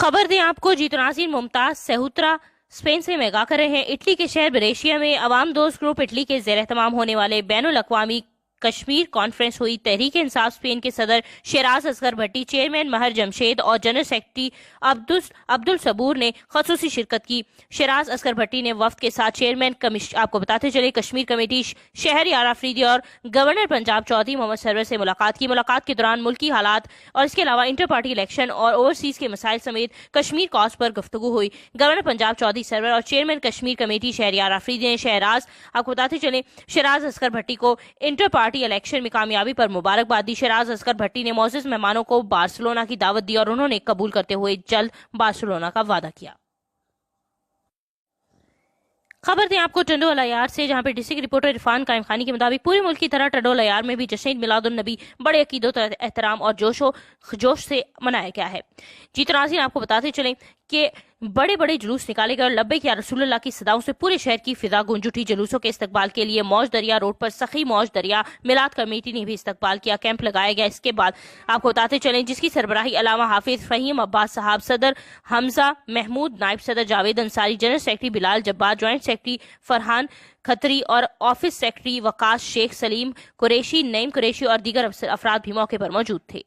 خبر دیں آپ کو جیت ناظرین ممتاز سہوترا اسپین سے مگا کر رہے ہیں۔ اٹلی کے شہر بریشیا میں عوام دوست گروپ اٹلی کے زیر اہتمام ہونے والے بین الاقوامی کشمیر کانفرنس ہوئی۔ تحریک انصاف اسپین کے صدر شیراز اصغر بھٹی، چیئرمین مہر جمشید اور جنرل سیکرٹری عبدالصبور نے خصوصی شرکت کی۔ شیراز اصغر بھٹی نے وفد کے ساتھ چیئرمین آپ کو بتاتے چلے کشمیر کمیٹی شہر یار آفریدی اور گورنر پنجاب چودھری محمد سرور سے ملاقات کی۔ ملاقات کے دوران ملکی حالات اور اس کے علاوہ انٹر پارٹی الیکشن اور اوورسیز کے مسائل سمیت کشمیر کاز پر گفتگو ہوئی۔ گورنر پنجاب چودھری سرور اور چیئرمین کشمیر کمیٹی شہر یار آفریدی نے آپ کو بتاتے چلے شیراز اصغر بھٹی کو انٹر پارٹی الیکشن میں کامیابی پر مبارکباد دی۔ شیراز اصغر بھٹی نے معزز مہمانوں کو بارسلونا کی دعوت دی اور انہوں نے قبول کرتے ہوئے جلد بارسلونا کا وعدہ کیا۔ خبر دیں آپ کو ٹنڈول ایار سے، جہاں پہ ڈسٹرکٹ رپورٹر عرفان قائم خانی کے مطابق پورے ملک کی طرح ٹنڈول ایار میں بھی جشن میلاد النبی بڑے عقیدت و احترام اور جوش سے منایا گیا ہے۔ جی تو ناظرین آپ کو بتاتے چلیں کہ بڑے بڑے جلوس نکالے گئے اور لبیک یا رسول اللہ کی صداؤں سے پورے شہر کی فضا گونج اٹھی۔ جلوسوں کے استقبال کے لیے موج دریا روڈ پر سخی موج دریا میلاد کمیٹی نے بھی استقبال کیا، کیمپ لگایا گیا۔ اس کے بعد آپ کو بتاتے چلیں جس کی سربراہی علامہ حافظ فہیم عباس صاحب، صدر حمزہ محمود، نائب صدر جاوید انصاری، جنرل سیکرٹری بلال جبار، جوائنٹ سیکرٹری فرحان کھتری اور آفس سیکرٹری وقاص شیخ، سلیم قریشی، نعیم قریشی اور دیگر افراد بھی موقع پر موجود تھے۔